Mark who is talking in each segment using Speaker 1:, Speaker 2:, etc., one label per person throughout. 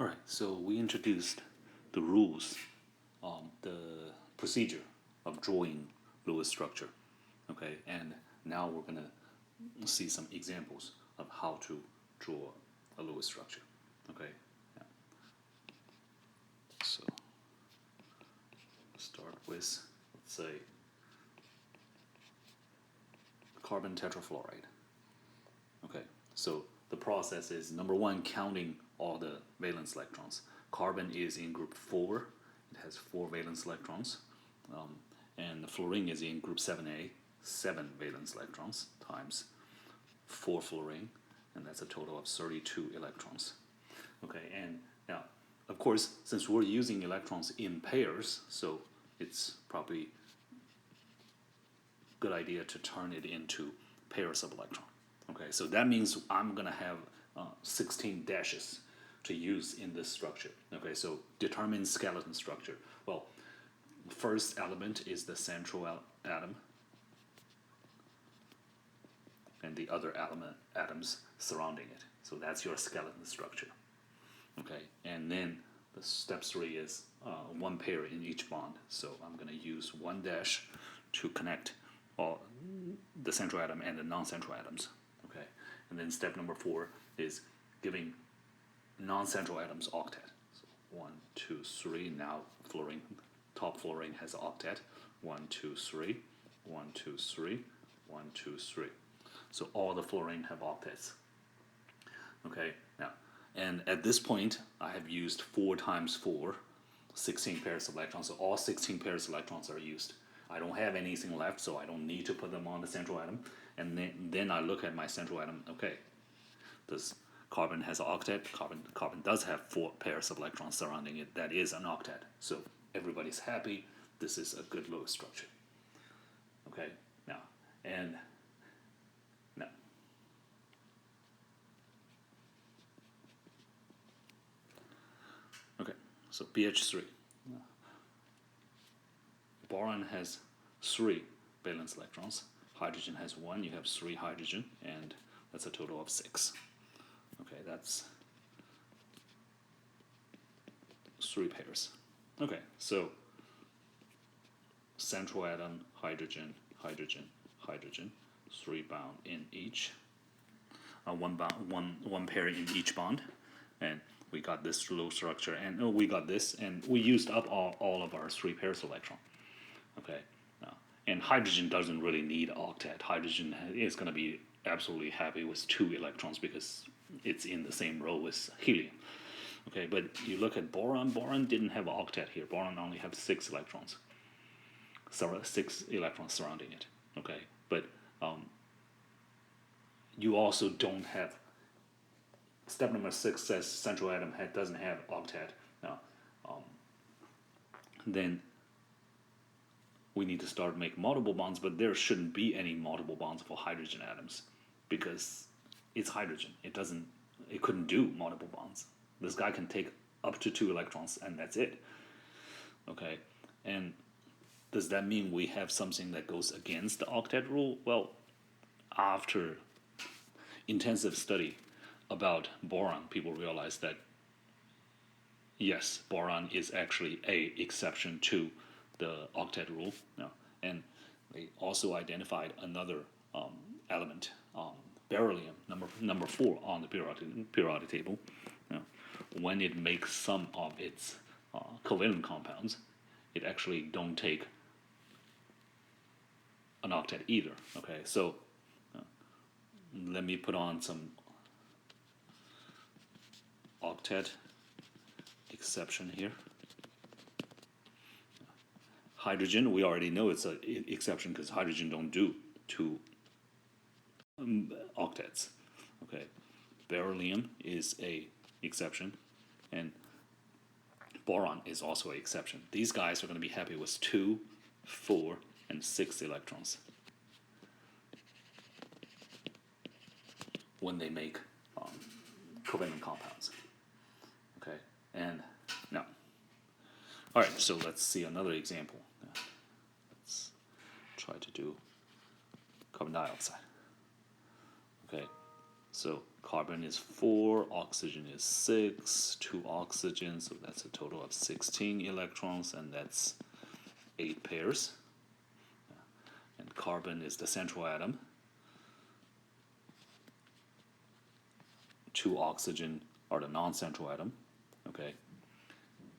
Speaker 1: All right, so we introduced the rules, the procedure of drawing Lewis structure. Okay, and now we're gonna see some examples of how to draw a Lewis structure. Okay, yeah. So start with, let's say, carbon tetrafluoride. Okay, so the process is number one, counting all the valence electrons. Carbon is in group 4, it has 4 valence electrons, and the fluorine is in group 7A, 7 valence electrons times 4 fluorine, and that's a total of 32 electrons. Okay, and now, of course, since we're using electrons in pairs, so it's probably a good idea to turn it into pairs of electron. Okay, so that means I'm gonna have 16 dashes to use in this structure. Okay, so determine skeleton structure. Well, first element is the central atom, and the other atoms surrounding it. So that's your skeleton structure. Okay, and then the step 3 is 1 pair in each bond. So I'm going to use 1 dash to connect all the central atom and the non-central atoms. Okay, and then step number 4 is giving non-central atoms octet. So 1, 2, 3. Now fluorine, top fluorine has octet. 1, 2, 3. 1, 2, 3. 1, 2, 3. So all the fluorine have octets. Okay, now, and at this point, I have used 4 times 4, 16 pairs of electrons. So all 16 pairs of electrons are used. I don't have anything left, so I don't need to put them on the central atom. And then I look at my central atom. Okay, this carbon has an octet. Carbon does have 4 pairs of electrons surrounding it. That is an octet. So everybody's happy. This is a good Lewis structure. Okay, now, and now. Okay, so BH3. Boron has 3 valence electrons. Hydrogen has 1. You have 3 hydrogen, and that's a total of 6. Okay, that's 3 pairs. Okay, so central atom, hydrogen, hydrogen, hydrogen, 3 bound in each. One pair in each bond, and we got this Lewis structure, and we got this, and we used up all of our 3 pairs of electron. Okay, and hydrogen doesn't really need octet. Hydrogen is going to be absolutely happy with 2 electrons because it's in the same row with helium. Okay, but you look at boron. Boron didn't have an octet here. Boron only has 6 electrons. 6 electrons surrounding it. Okay, but you also don't have. Step number 6 says central atom doesn't have octet. Now, then we need to start make multiple bonds, but there shouldn't be any multiple bonds for hydrogen atoms because it's hydrogen. It couldn't do multiple bonds. This guy can take up to 2 electrons, and that's it. Okay, and does that mean we have something that goes against the octet rule? Well, after intensive study about boron, people realized that yes, boron is actually a exception to the octet rule. And they also identified another element, beryllium, number 4 on the periodic table. When it makes some of its covalent compounds, it actually don't take an octet either. Okay, so let me put on some octet exception here. Hydrogen, we already know it's an exception because hydrogen don't do 2 octets. Okay, beryllium is a exception, and boron is also an exception. These guys are going to be happy with 2, 4, and 6 electrons when they make covalent compounds. Okay, and now, all right, so let's see another example. Let's try to do carbon dioxide. Okay, so Carbon is 4, oxygen is 6, 2 oxygen, so that's a total of 16 electrons, and that's 8 pairs. And carbon is the central atom. 2 oxygen are the non-central atom. Okay,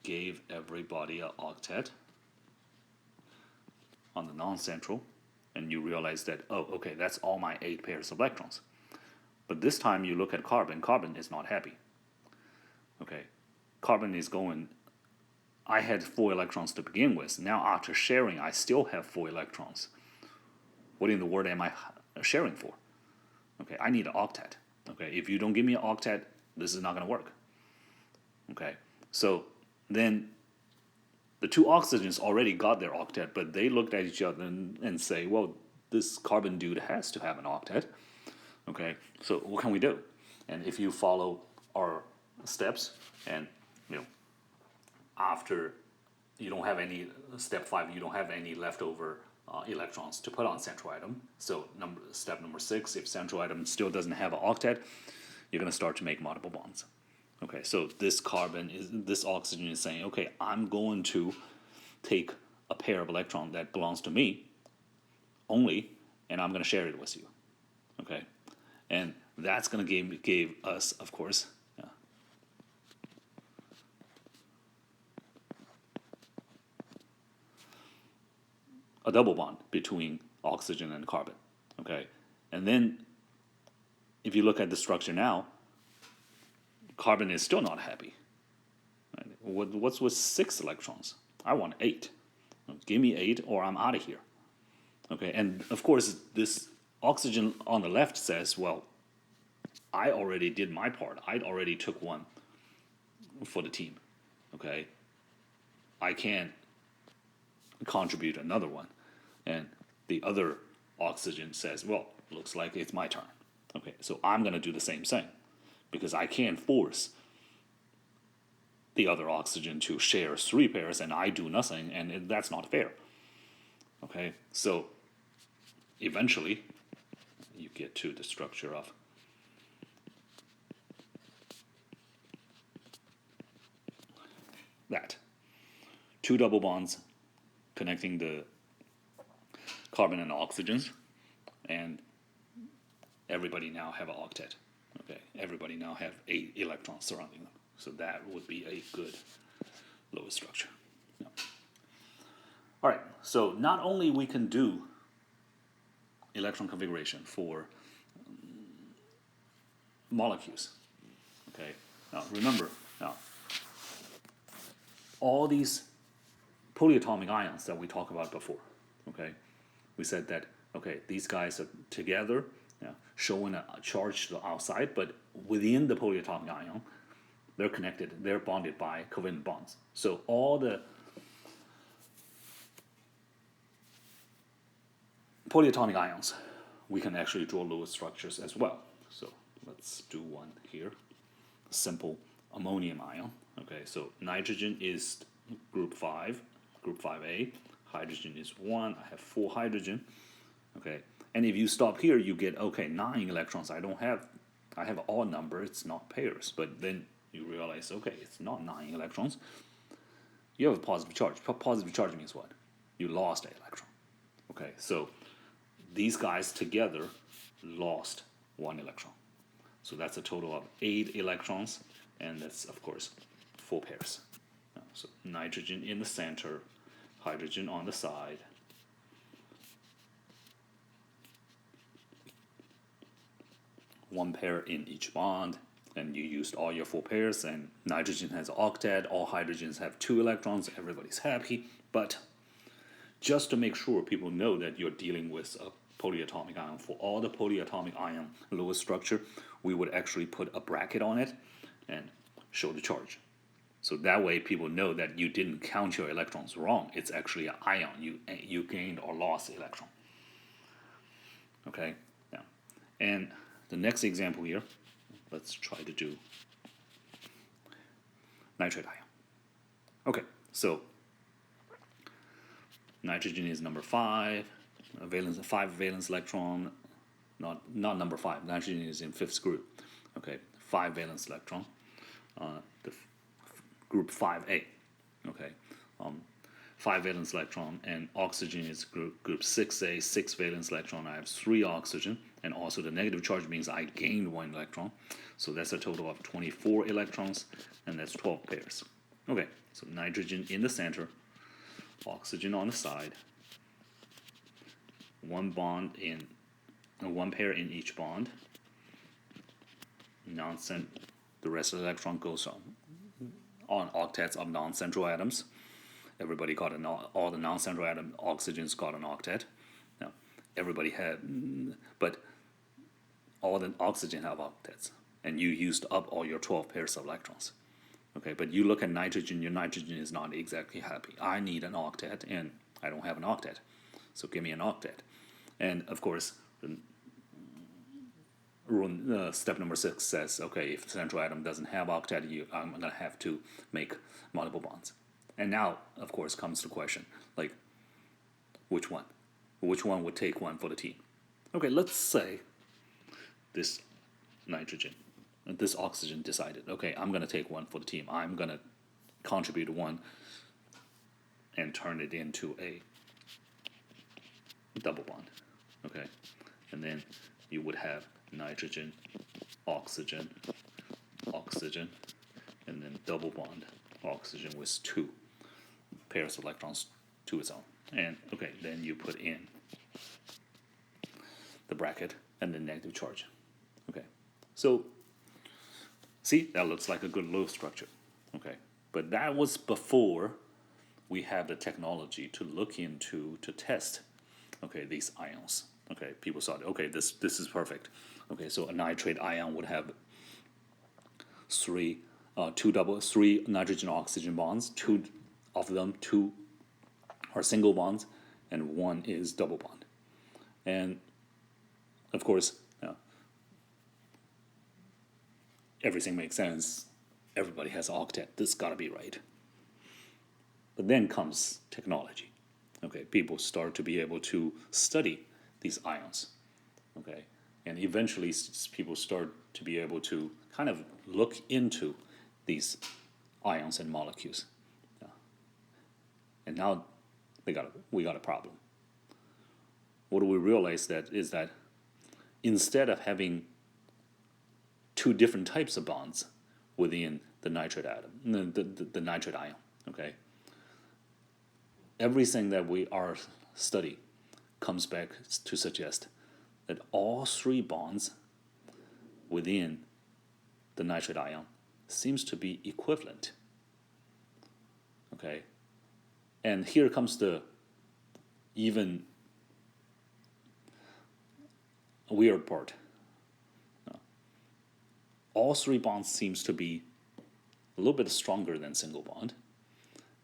Speaker 1: gave everybody an octet on the non-central, and you realize that, oh, okay, that's all my 8 pairs of electrons. But this time you look at carbon, carbon is not happy. Okay, carbon is going, I had 4 electrons to begin with. Now after sharing, I still have 4 electrons. What in the world am I sharing for? Okay, I need an octet. Okay, if you don't give me an octet, this is not going to work. Okay, so then the 2 oxygens already got their octet, but they looked at each other and say, well, this carbon dude has to have an octet. Okay, so what can we do? And if you follow our steps, and after you don't have any, step 5, you don't have any leftover electrons to put on central atom. So step number 6, if central atom still doesn't have an octet, you're going to start to make multiple bonds. Okay, so this oxygen is saying, okay, I'm going to take a pair of electrons that belongs to me only, and I'm going to share it with you. Okay, and that's going to give us, of course, a double bond between oxygen and carbon. Okay, and then if you look at the structure now, carbon is still not happy. Right? What's with 6 electrons? I want 8. Give me 8 or I'm out of here. Okay, and of course this oxygen on the left says, well, I already did my part. I already took one for the team. Okay, I can't contribute another one. And the other oxygen says, well, looks like it's my turn. Okay, so I'm going to do the same thing, because I can't force the other oxygen to share 3 pairs and I do nothing, and that's not fair. Okay, so eventually you get to the structure of that. 2 double bonds connecting the carbon and oxygens, and everybody now have an octet. Okay, everybody now have 8 electrons surrounding them. So that would be a good Lewis structure. Yeah. All right, so not only we can do electron configuration for molecules. Okay, now remember, all these polyatomic ions that we talked about before. Okay, we said that, okay, these guys are together, showing a charge to the outside, but within the polyatomic ion, they're connected, they're bonded by covalent bonds. So all the polyatomic ions, we can actually draw Lewis structures as well. So let's do one here. Simple ammonium ion. Okay, so nitrogen is group 5, group 5A. Hydrogen is 1. I have 4 hydrogen. Okay, and if you stop here, you get, okay, 9 electrons. I have an odd number. It's not pairs. But then you realize, okay, it's not 9 electrons. You have a positive charge. Positive charge means what? You lost an electron. Okay, so these guys together lost 1 electron. So that's a total of 8 electrons, and that's, of course, 4 pairs. So nitrogen in the center, hydrogen on the side. One pair in each bond, and you used all your 4 pairs, and nitrogen has an octet, all hydrogens have 2 electrons, everybody's happy. But just to make sure people know that you're dealing with a polyatomic ion, for all the polyatomic ion Lewis structure, we would actually put a bracket on it and show the charge. So that way people know that you didn't count your electrons wrong. It's actually an ion. You gained or lost electron. Okay? Yeah. And the next example here, let's try to do nitrate ion. Okay, so nitrogen is number 5, valence 5 valence electron, not number 5. Nitrogen is in 5th group. Okay, 5 valence electron, the group 5A. Okay, 5 valence electron, and oxygen is group 6A, 6 valence electron. I have 3 oxygen, and also the negative charge means I gained 1 electron. So that's a total of 24 electrons, and that's 12 pairs. Okay, so nitrogen in the center, oxygen on the side, 1 pair in each bond. The rest of the electron goes on octets of non-central atoms. Everybody got all the non-central atom oxygens got an octet. Now, everybody had, but all the oxygen have octets, and you used up all your 12 pairs of electrons. Okay, but you look at nitrogen, your nitrogen is not exactly happy. I need an octet, and I don't have an octet, so give me an octet. And of course, step number 6 says, okay, if the central atom doesn't have octet, I'm going to have to make multiple bonds. And now, of course, comes the question, like, which one? Which one would take one for the team? Okay, let's say this oxygen decided, okay, I'm going to take one for the team. I'm going to contribute 1 and turn it into a double bond. Okay, and then you would have nitrogen, oxygen, oxygen, and then double bond oxygen with 2 pairs of electrons to its own. And okay, then you put in the bracket and the negative charge. Okay, so see, that looks like a good Lewis structure. Okay, but that was before we had the technology to look into, to test, okay, these ions. Okay, people thought, okay, this is perfect. Okay, so a nitrate ion would have 3 nitrogen oxygen bonds. 2 of them, 2 are single bonds, and 1 is double bond. And of course, everything makes sense. Everybody has an octet. This got to be right. But then comes technology. Okay, people start to be able to study these ions. Okay, and eventually people start to be able to kind of look into these ions and molecules. And now we got a problem. What do we realize is that instead of having 2 different types of bonds within the nitrate atom, the nitrate ion, okay, everything that we are studying comes back to suggest that all 3 bonds within the nitrate ion seems to be equivalent. Okay, and here comes the even weird part. All 3 bonds seems to be a little bit stronger than single bond,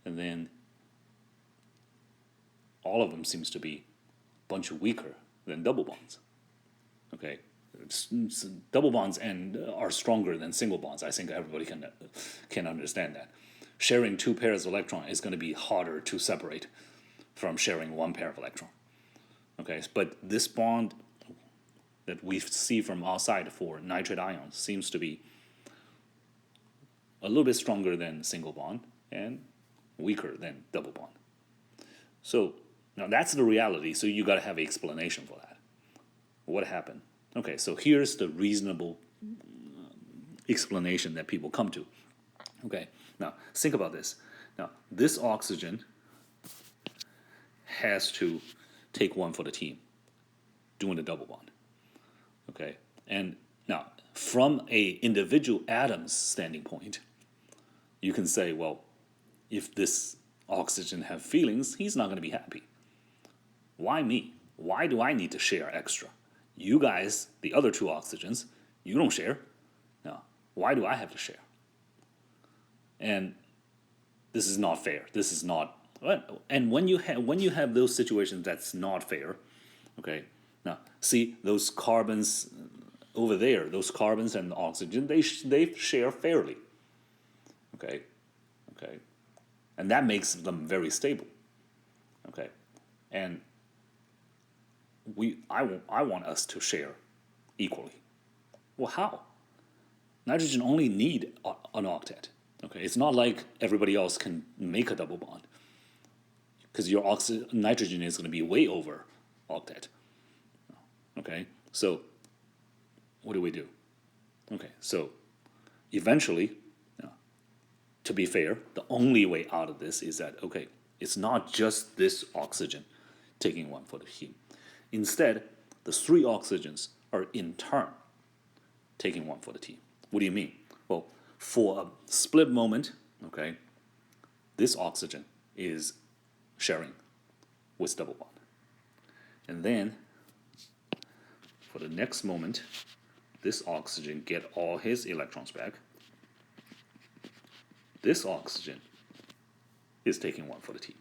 Speaker 1: and then all of them seems to be a bunch weaker than double bonds. Okay, double bonds are stronger than single bonds. I think everybody can understand that. Sharing 2 pairs of electrons is going to be harder to separate from sharing 1 pair of electrons. Okay, but this bond that we see from outside for nitrate ions seems to be a little bit stronger than single bond and weaker than double bond. So now that's the reality, so you got to have an explanation for that. What happened? Okay, so here's the reasonable explanation that people come to. Okay, now think about this. Now, this oxygen has to take 1 for the team, doing the double bond. Okay, and now from a individual atom's standing point, you can say, well, if this oxygen have feelings, he's not going to be happy. Why me? Why do I need to share extra? You guys, the other 2 oxygens, you don't share. Now, why do I have to share? And this is not fair. This is not. And when you have those situations, that's not fair. Okay. Now, see those carbons over there. Those carbons and the oxygen, they share fairly. Okay. Okay. And that makes them very stable. Okay. And I want us to share equally. Well, how? nitrogen only need an octet. Okay, it's not like everybody else can make a double bond because your nitrogen is going to be way over octet. Okay, so what do we do? Okay, so eventually, to be fair, the only way out of this is that, okay, it's not just this oxygen taking one for the heme. Instead, the three oxygens are in turn taking one for the team. What do you mean? Well, for a split moment, okay, this oxygen is sharing with double bond. And then, for the next moment, this oxygen get all his electrons back. This oxygen is taking one for the team.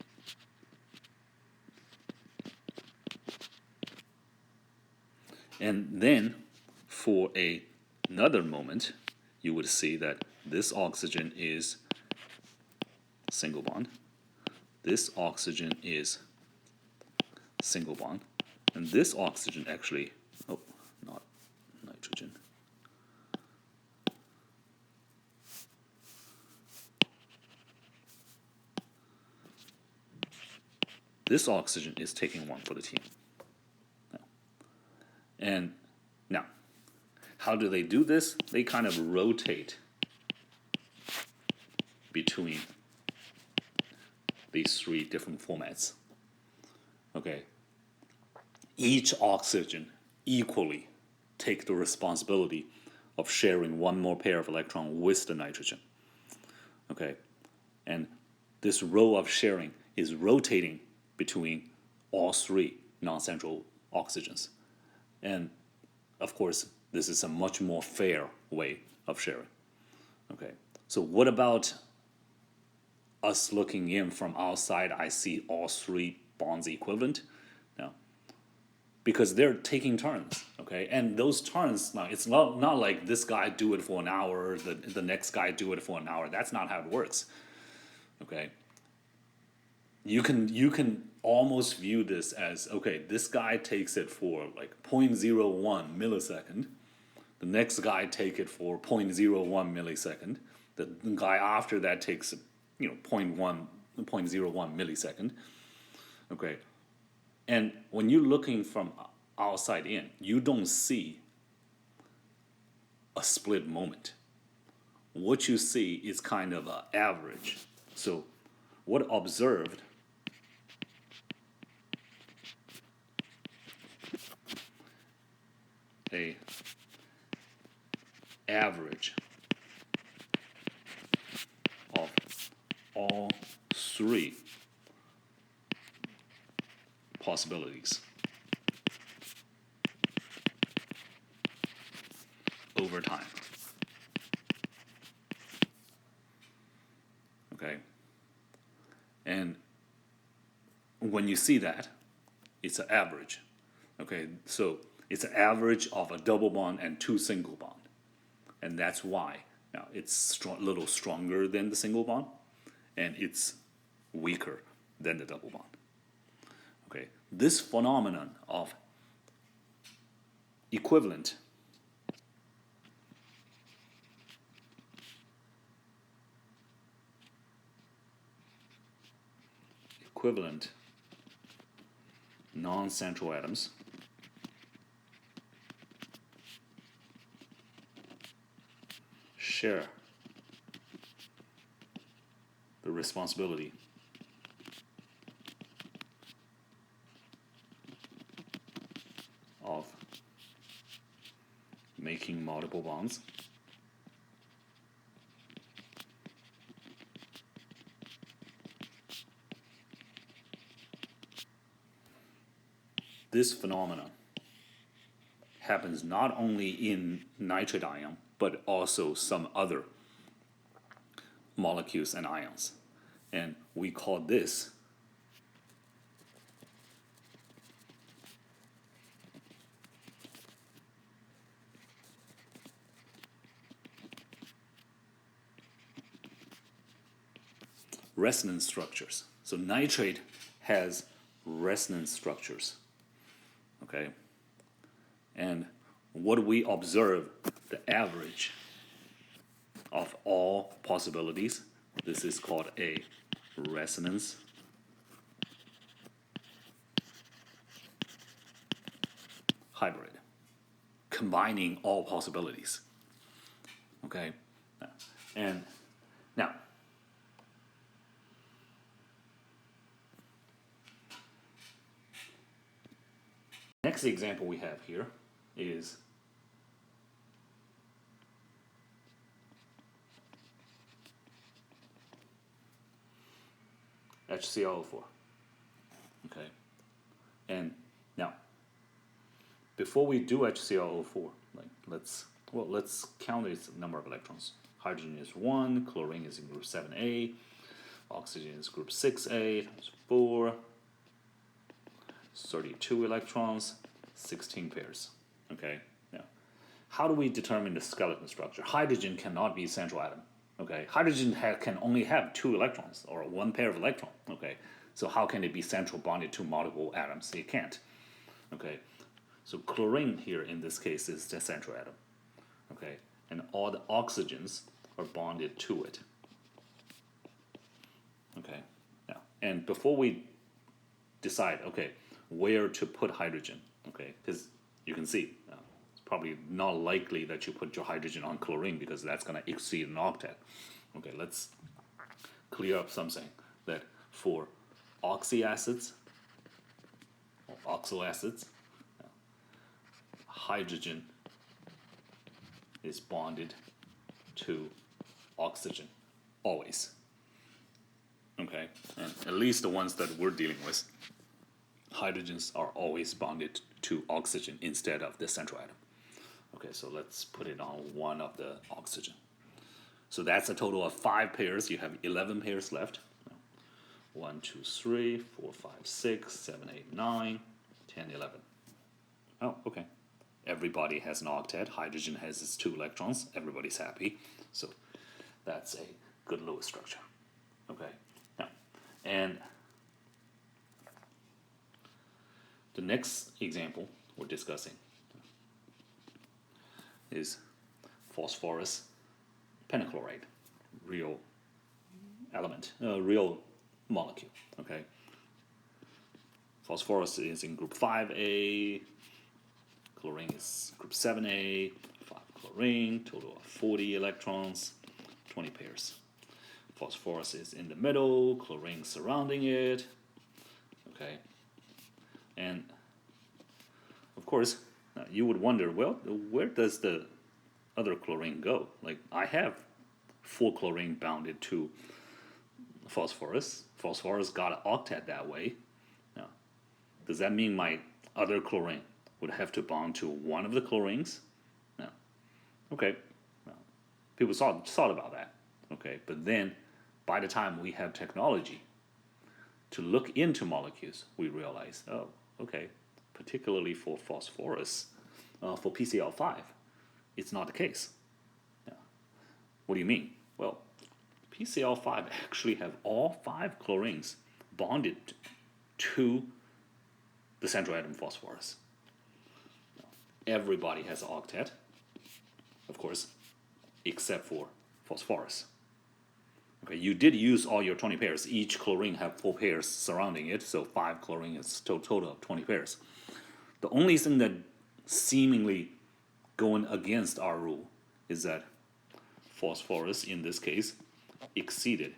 Speaker 1: And then, for another moment, you would see that this oxygen is single bond. This oxygen is single bond. And this oxygen actually, oh, not nitrogen. This oxygen is taking one for the team. And now, how do they do this? They kind of rotate between these three different formats. Okay. Each oxygen equally take the responsibility of sharing one more pair of electrons with the nitrogen. Okay. And this row of sharing is rotating between all three non-central oxygens. And of course, this is a much more fair way of sharing. Okay, so what about us looking in from outside? I see all three bonds equivalent. Now, because they're taking turns, okay, and those turns, now it's not like this guy do it for an hour, the next guy do it for an hour. That's not how it works. Okay, you can almost view this as, okay, this guy takes it for like 0.01 millisecond. The next guy take it for 0.01 millisecond. The guy after that takes, 0.01 millisecond. Okay. And when you're looking from outside in, you don't see a split moment. What you see is kind of an average. So what observed a average of all three possibilities over time. Okay? And when you see that, it's an average. Okay, so it's an average of a double bond and two single bond. And that's why now it's a little stronger than the single bond, and it's weaker than the double bond. Okay, this phenomenon of equivalent non-central atoms share the responsibility of making multiple bonds this phenomenon happens not only in nitrate ion, but also some other molecules and ions. And we call this resonance structures. So nitrate has resonance structures. Okay? And what we observe, the average of all possibilities. This is called a resonance hybrid, combining all possibilities. Okay, and now next example we have here is HClO4. Okay, and now before we do HClO4, let's count its number of electrons. Hydrogen is 1, chlorine is in group 7A, oxygen is group 6A, times 4, 32 electrons, 16 pairs. Okay, now how do we determine the skeleton structure? Hydrogen cannot be a central atom. Okay, hydrogen can only have 2 electrons or 1 pair of electrons. Okay, so how can it be central bonded to multiple atoms? It can't. Okay, so chlorine here in this case is the central atom. Okay, and all the oxygens are bonded to it. Okay, now, and before we decide, okay, where to put hydrogen, okay, because you can see it's probably not likely that you put your hydrogen on chlorine because that's going to exceed an octet. Okay, let's clear up something that for oxyacids, or oxalacids, hydrogen is bonded to oxygen always. Okay, and at least the ones that we're dealing with, hydrogens are always bonded to oxygen instead of the central atom. Okay, so let's put it on one of the oxygen. So that's a total of 5 pairs. You have 11 pairs left. 1, 2, 3, 4, 5, 6, 7, 8, 9, 10, 11. Oh, okay. Everybody has an octet. Hydrogen has its 2 electrons. Everybody's happy. So that's a good Lewis structure. Okay. Now, and the next example we're discussing is phosphorus pentachloride, real element, real molecule. Okay. Phosphorus is in group 5A. Chlorine is group 7A. 5 chlorine, total of 40 electrons, 20 pairs. Phosphorus is in the middle, chlorine surrounding it. Okay. And of course, you would wonder, well, where does the other chlorine go? Like, I have 4 chlorine bounded to phosphorus. Phosphorus got an octet that way. Now, does that mean my other chlorine would have to bond to one of the chlorines? No. Okay. Well, people thought about that. Okay, but then by the time we have technology to look into molecules, we realize, oh, okay, particularly for phosphorus, for PCl5, it's not the case. Yeah. What do you mean? Well, PCl5 actually have all 5 chlorines bonded to the central atom phosphorus. Everybody has an octet, of course, except for phosphorus. Okay, you did use all your 20 pairs. Each chlorine have 4 pairs surrounding it, so 5 chlorine is total of 20 pairs. The only thing that seemingly going against our rule is that phosphorus, in this case, exceeded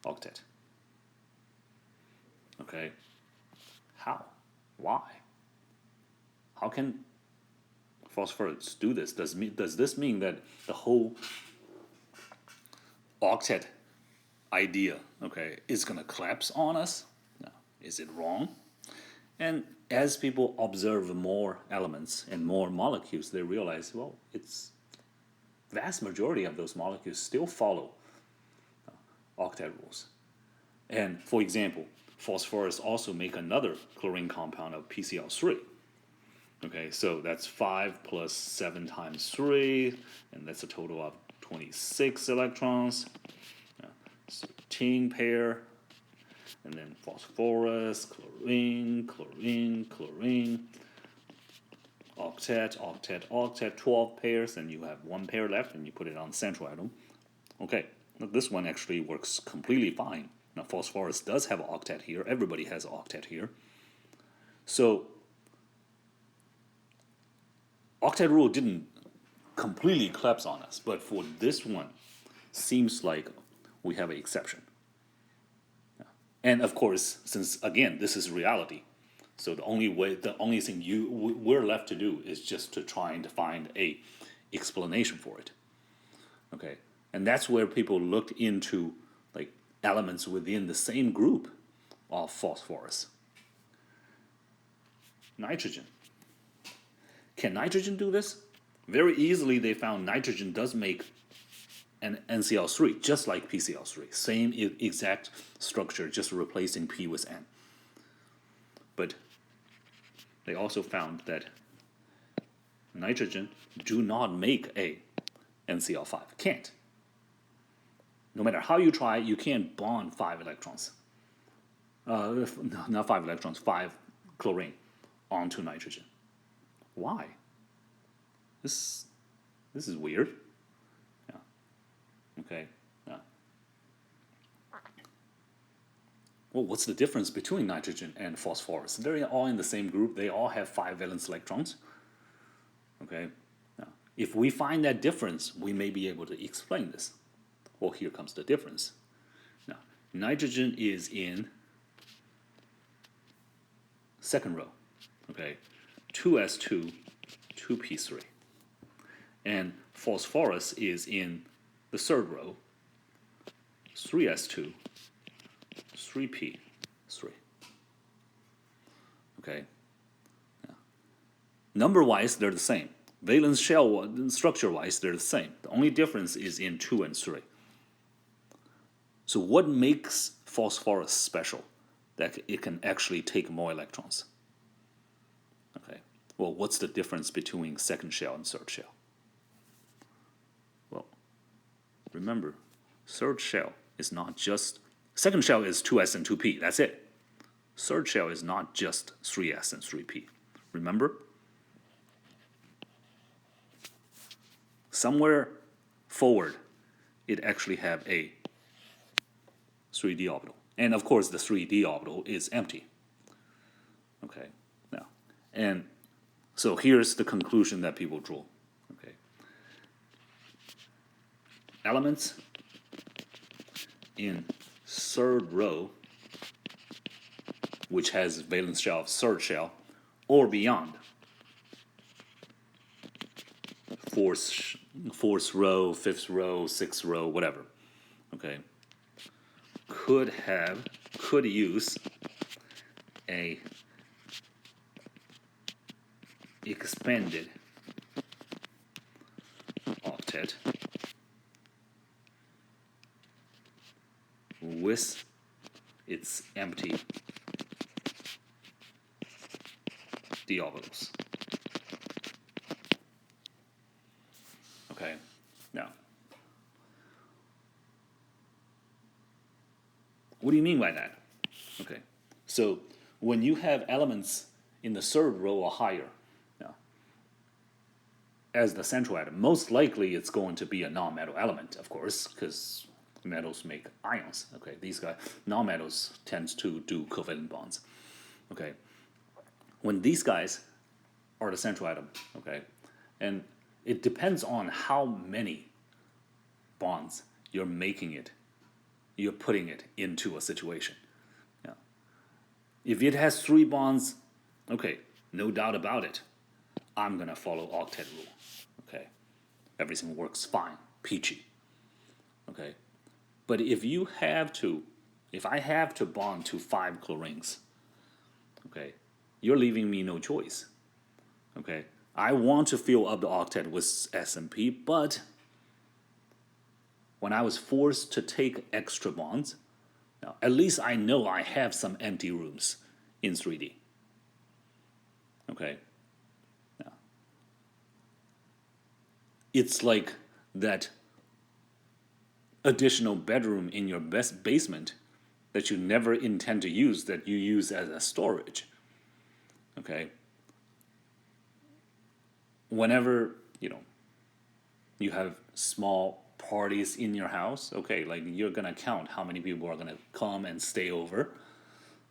Speaker 1: octet. Okay, how? Why? How can phosphorus do this? Does this mean that the whole octet idea, okay, is going to collapse on us? No. Is it wrong? And as people observe more elements and more molecules, they realize, well, it's vast majority of those molecules still follow octet rules. And for example, phosphorus also make another chlorine compound of PCl3. Okay, so that's 5 plus 7 times 3, and that's a total of 26 electrons. 13 pair, and then phosphorus, chlorine, chlorine, chlorine. octet, octet, octet, 12 pairs, and you have one pair left, and you put it on the central atom. Okay, now this one actually works completely fine. Now phosphorus does have an octet here. Everybody has an octet here. So octet rule didn't completely collapse on us, but for this one, seems like we have an exception. And of course, since again this is reality, so the only thing we're left to do is just to try and find a explanation for it. Okay, and that's where people looked into like elements within the same group of phosphorus. Nitrogen. Can nitrogen do this? Very easily they found nitrogen does make an NCl3, just like PCl3. Same exact structure, just replacing P with N. But they also found that nitrogen do not make a NCl5. Can't. No matter how you try, you can't bond 5 electrons. Not 5 electrons, 5 chlorine onto nitrogen. Why? This is weird. Yeah. Okay. Yeah. Well, what's the difference between nitrogen and phosphorus? They're all in the same group. They all have 5 valence electrons. Okay. Now, if we find that difference, we may be able to explain this. Well, here comes the difference. Now, nitrogen is in second row. Okay. 2s2, 2p3. And phosphorus is in the third row, 3s2, 3p3. Okay. Yeah. Number-wise, they're the same. Valence shell structure-wise, they're the same. The only difference is in 2 and 3. So what makes phosphorus special? That it can actually take more electrons. Okay. Well, what's the difference between second shell and third shell? Well, remember, third shell is not just, second shell is 2s and 2p, that's it. Third shell is not just 3s and 3p. Remember? Somewhere forward, it actually have a 3d orbital. And of course, the 3d orbital is empty. Okay, now, and so here's the conclusion that people draw. Okay, elements in third row, which has valence shell of third shell, or beyond, fourth row, fifth row, sixth row, whatever. Okay, could use a expanded octet with its empty d orbitals. Okay, now, what do you mean by that? Okay, so when you have elements in the third row or higher, now, as the central atom, most likely it's going to be a non-metal element, of course, because metals make ions. Okay, these guys, non-metals tend to do covalent bonds. Okay, when these guys are the central atom, okay, and it depends on how many bonds you're putting it into a situation. Yeah. If it has 3 bonds, okay, no doubt about it, I'm gonna follow octet rule. Okay, everything works fine, peachy. Okay, but if I have to bond to 5 chlorines, okay, you're leaving me no choice. Okay, I want to fill up the octet with S and P, but when I was forced to take extra bonds, now at least I know I have some empty rooms in 3D. Okay, now, it's like that additional bedroom in your basement that you never intend to use, that you use as a storage. Okay, whenever, you have small parties in your house, okay, like you're gonna count how many people are gonna come and stay over,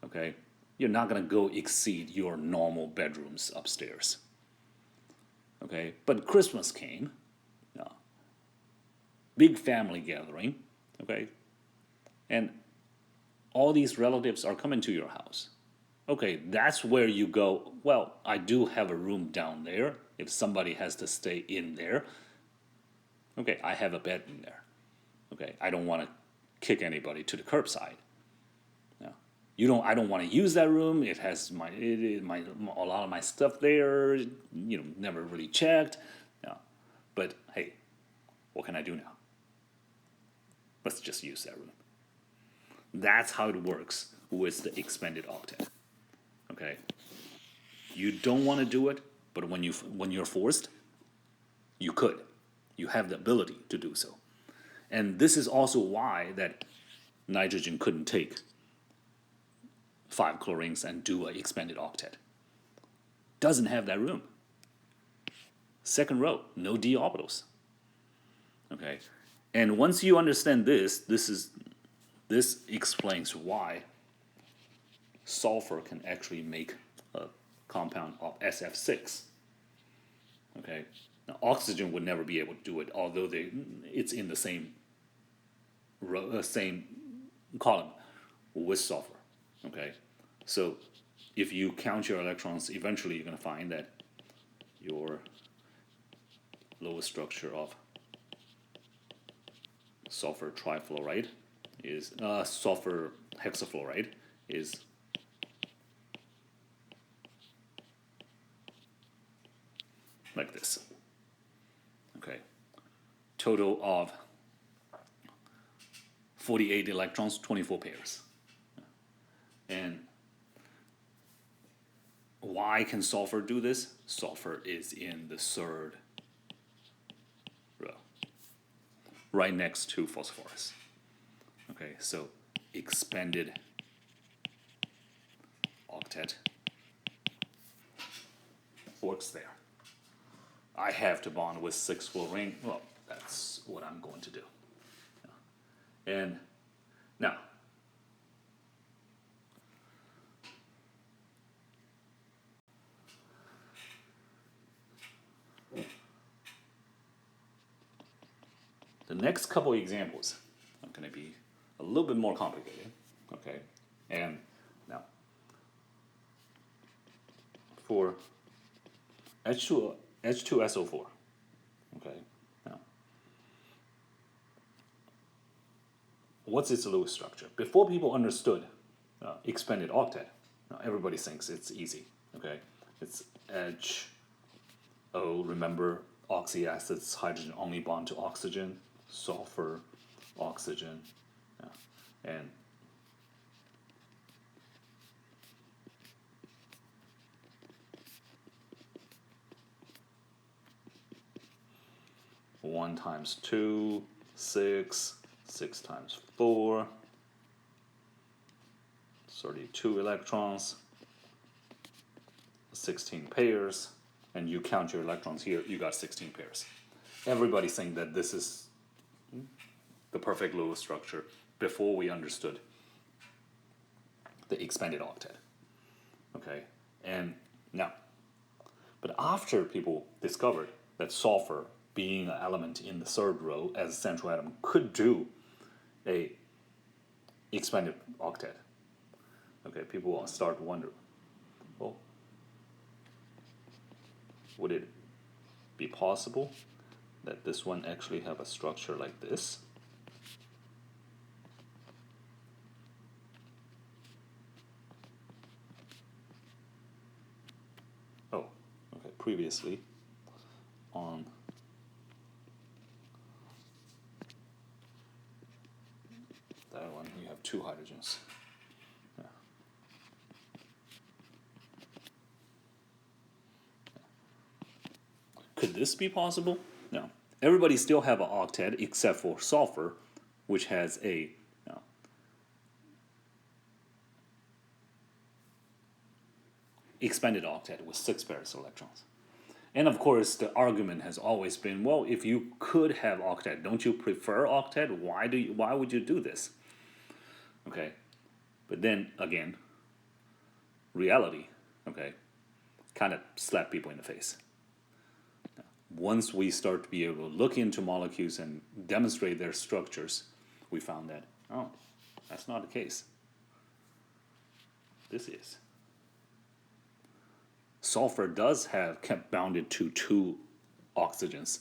Speaker 1: okay? You're not gonna go exceed your normal bedrooms upstairs, okay? But Christmas came, big family gathering, okay? And all these relatives are coming to your house. Okay, that's where you go, well, I do have a room down there. If somebody has to stay in there, okay, I have a bed in there. Okay, I don't want to kick anybody to the curbside. I don't want to use that room. It has a lot of my stuff there. Never really checked. Yeah, but hey, what can I do now? Let's just use that room. That's how it works with the expanded octet. Okay, you don't want to do it, but when you're forced, you could. You have the ability to do so. And this is also why that nitrogen couldn't take 5 chlorines and do an expanded octet. Doesn't have that room. Second row, no d orbitals. Okay, and once you understand this explains why sulfur can actually make a compound of SF6. Okay, now oxygen would never be able to do it, although it's in the same same column with sulfur. Okay, so if you count your electrons, eventually you're going to find that your lowest structure of sulfur trifluoride is sulfur hexafluoride is like this. Okay, total of 48 electrons, 24 pairs. And why can sulfur do this? Sulfur is in the third row, right next to phosphorus. Okay, so expanded octet works there. I have to bond with 6 fluorine. Well, that's what I'm going to do. And now, the next couple examples are going to be a little bit more complicated. Okay, and now for H2SO4. Okay, now what's its Lewis structure? Before people understood expanded octet, now everybody thinks it's easy. Okay, it's HO. Remember, oxy acids, hydrogen only bond to oxygen, sulfur, oxygen, and one times 2, 6, 6 times 4, 32 electrons, 16 pairs, and you count your electrons here, you got 16 pairs. Everybody think that this is the perfect Lewis structure before we understood the expanded octet. Okay, and now, but after people discovered that sulfur, being an element in the third row as a central atom, could do a expanded octet, okay, people will start to wonder, well, would it be possible that this one actually have a structure like this? Oh, okay, previously on that one you have 2 hydrogens. Yeah. Could this be possible? No. Everybody still have an octet except for sulfur, which has a expanded octet with 6 pairs of electrons. And of course, the argument has always been, well, if you could have octet, don't you prefer octet? Why would you do this? Okay, but then again, reality, okay, kind of slap people in the face. Once we start to be able to look into molecules and demonstrate their structures, we found that, oh, that's not the case. This is. Sulfur does have kept bounded to 2 oxygens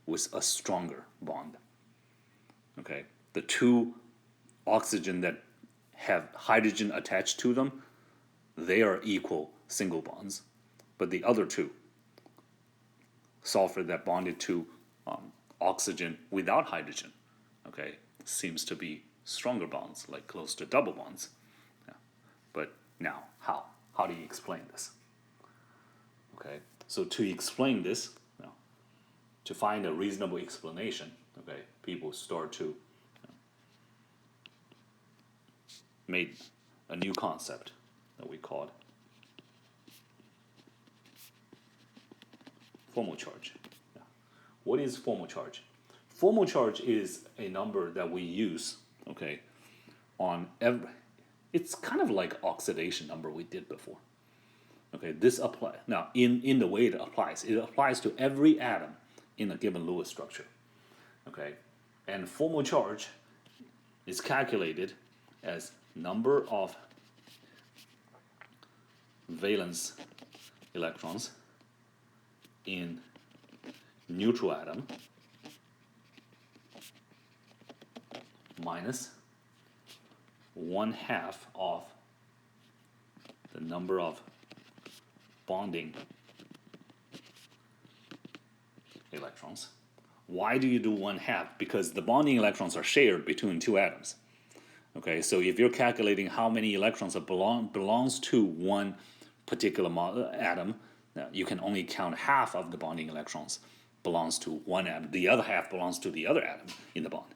Speaker 1: with a stronger bond. Okay, the 2 oxygen that have hydrogen attached to them, they are equal single bonds, but the other 2, sulfur that bonded to oxygen without hydrogen, okay, seems to be stronger bonds, like close to double bonds. Yeah. But now, how? How do you explain this? Okay, so to explain this, to find a reasonable explanation, okay, people start to make a new concept that we called formal charge. Now, what is formal charge? Formal charge is a number that we use, okay, on every, it's kind of like oxidation number we did before. Okay, this applies, now in the way it applies to every atom in a given Lewis structure. Okay, and formal charge is calculated as number of valence electrons in neutral atom minus 1/2 of the number of bonding electrons. Why do you do 1/2? Because the bonding electrons are shared between 2 atoms. Okay, so if you're calculating how many electrons belongs to one particular atom, you can only count half of the bonding electrons belongs to one atom. The other half belongs to the other atom in the bond.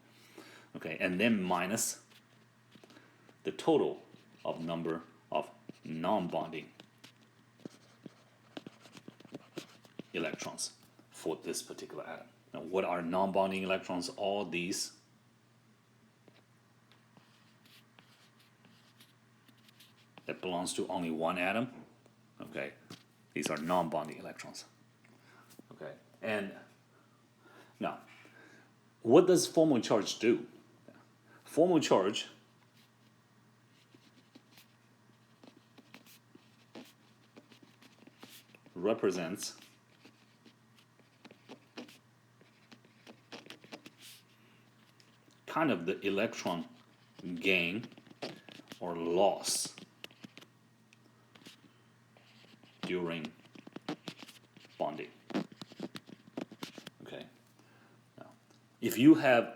Speaker 1: Okay, and then minus the total of number of non-bonding electrons for this particular atom. Now, what are non-bonding electrons? All these that belongs to only one atom. Okay, these are non-bonding electrons. Okay, and now, what does formal charge do? Formal charge represents kind of the electron gain or loss during bonding. Okay. Now, if you have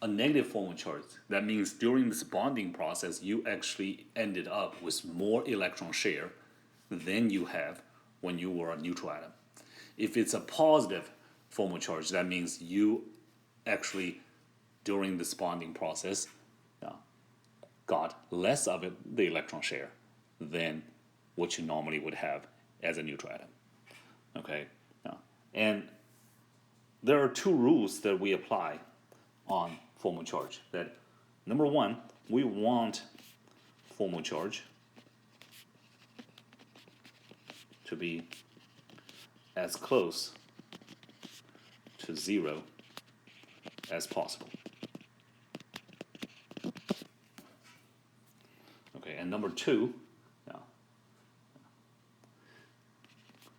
Speaker 1: a negative formal charge, that means during this bonding process you actually ended up with more electron share than you have when you were a neutral atom. If it's a positive formal charge, that means you actually during this bonding process got less of the electron share than what you normally would have as a neutral atom. Okay, and there are 2 rules that we apply on formal charge. That number 1, we want formal charge to be as close to 0 as possible. Okay, and number 2,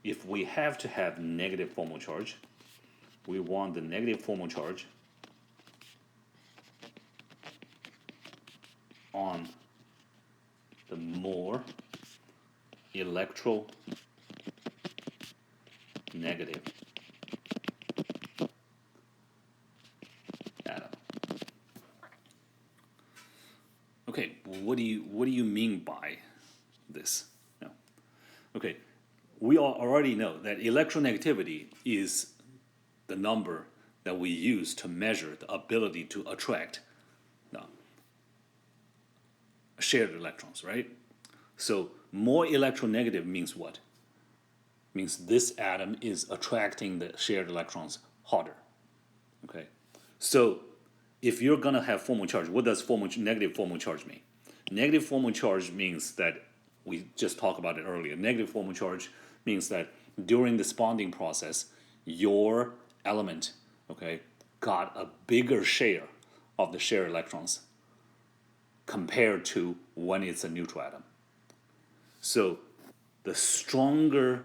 Speaker 1: if we have to have negative formal charge, we want the negative formal charge on the more electronegative atom. Okay, what do you mean by this? No. Okay, we all already know that electronegativity is the number that we use to measure the ability to attract shared electrons, right? So more electronegative means what? means this atom is attracting the shared electrons harder. Okay, so if you're gonna have formal charge, what does negative formal charge mean? Negative formal charge means that we just talked about it earlier. Negative formal charge means that during this bonding process, your element, okay, got a bigger share of the shared electrons compared to when it's a neutral atom. So the stronger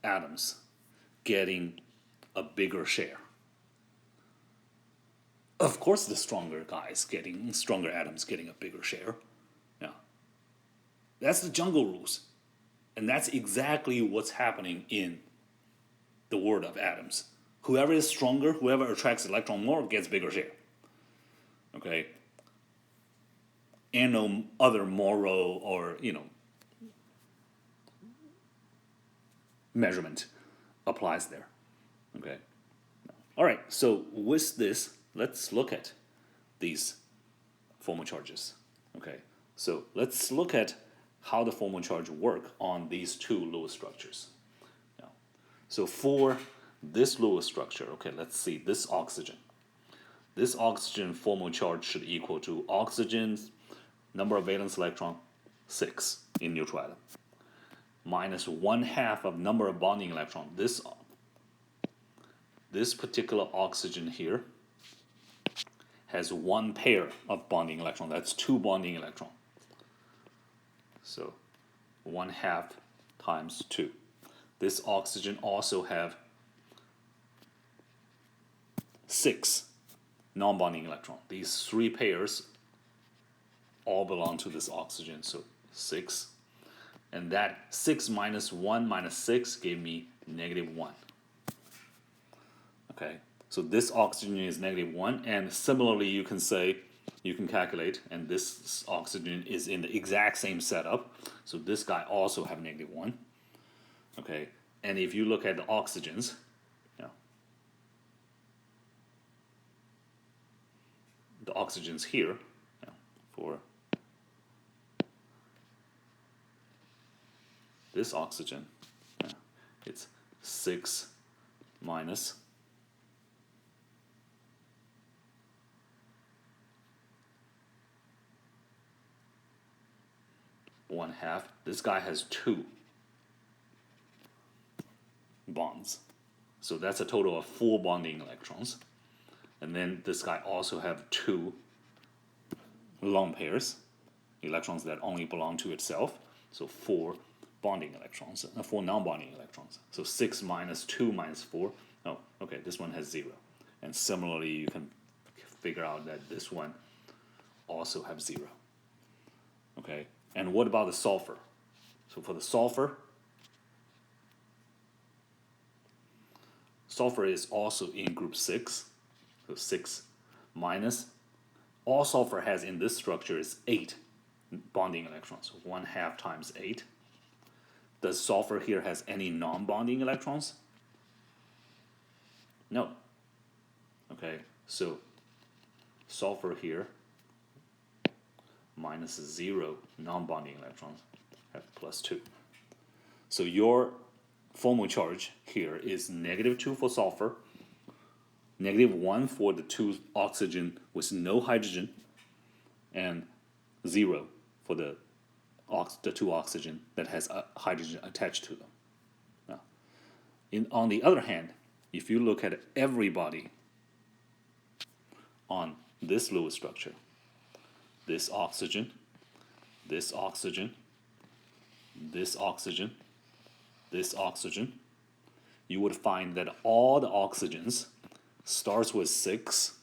Speaker 1: atoms getting a bigger share. Of course, the stronger atoms getting a bigger share. Yeah, that's the jungle rules, and that's exactly what's happening in the world of atoms. Whoever is stronger, whoever attracts electron more, gets bigger share. Okay, and no other moral or measurement applies there. Okay. All right. So with this, let's look at these formal charges. Okay. So let's look at how the formal charge work on these two Lewis structures. Now, so for this Lewis structure, okay, let's see this oxygen. This oxygen formal charge should equal to oxygen's number of valence electron 6 in neutral atom minus 1/2 of number of bonding electron. This particular oxygen here has one pair of bonding electron. That's 2 bonding electron. So 1/2 times 2. This oxygen also have 6 non-bonding electron. These 3 pairs all belong to this oxygen. So 6. And that 6 minus 1 minus 6 gave me -1. Okay, so this oxygen is -1, and similarly you can calculate, and this oxygen is in the exact same setup, so this guy also have -1. Okay, and if you look at the oxygens, the oxygens here, for this oxygen, it's 6 minus 1/2. This guy has 2 bonds. So that's a total of 4 bonding electrons. And then this guy also have 2 lone pairs, electrons that only belong to itself. So 4 bonding electrons, 4 non-bonding electrons. So 6 minus 2 minus 4. Oh, okay, this one has 0. And similarly, you can figure out that this one also have 0. Okay, and what about the sulfur? So for the sulfur is also in group 6. So 6 minus, all sulfur has in this structure is 8 bonding electrons. So 1/2 times 8. Does sulfur here has any non-bonding electrons? No. Okay, so sulfur here minus 0 non-bonding electrons have +2. So your formal charge here is -2 for sulfur, -1 for the 2 oxygen with no hydrogen, and 0 for the 2 oxygen that has a hydrogen attached to them. Now, on the other hand, if you look at everybody on this Lewis structure, this oxygen, this oxygen, this oxygen, this oxygen, you would find that all the oxygens starts with 6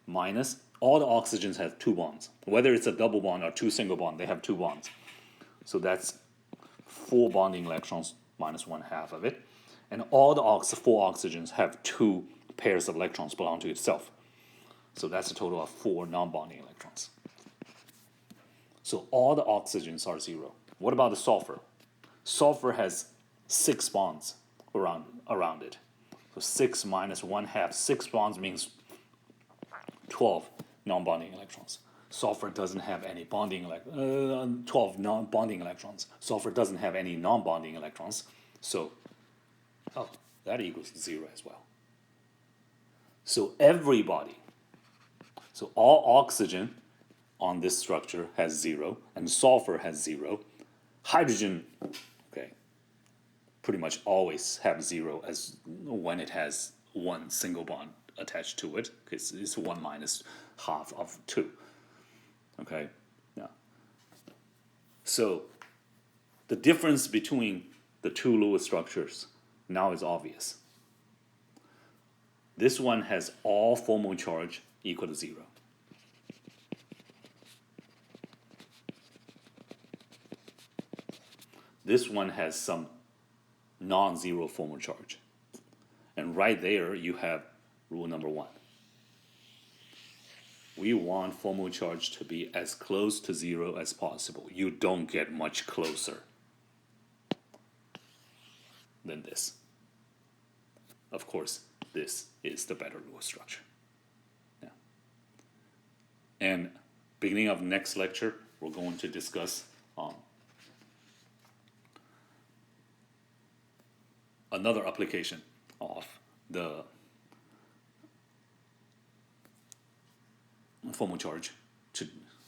Speaker 1: minus, all the oxygens have 2 bonds. Whether it's a double bond or 2 single bond, they have 2 bonds. So that's 4 bonding electrons minus 1/2 of it. And all the 4 oxygens have 2 pairs of electrons belong to itself. So that's a total of 4 non-bonding electrons. So all the oxygens are 0. What about the sulfur? Sulfur has 6 bonds around it. So 6 minus 1/2, 6 bonds means 12 non-bonding electrons. sulfur doesn't have any 12 non-bonding electrons. Sulfur doesn't have any non-bonding electrons. So, that equals 0 as well. So so all oxygen on this structure has 0, and sulfur has 0. Hydrogen, okay, pretty much always have 0 as when it has one single bond attached to it, because it's 1 minus half of 2. Okay, yeah. So the difference between the two Lewis structures now is obvious. This one has all formal charge equal to 0. This one has some non-zero formal charge. And right there you have rule number 1. We want formal charge to be as close to 0 as possible. You don't get much closer than this. Of course, this is the better Lewis structure. Yeah. And beginning of next lecture, we're going to discuss another application of the formal charge,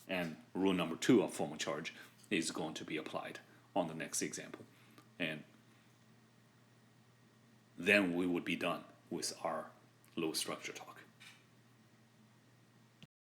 Speaker 1: and rule number 2 of formal charge is going to be applied on the next example. And then we would be done with our Lewis structure talk.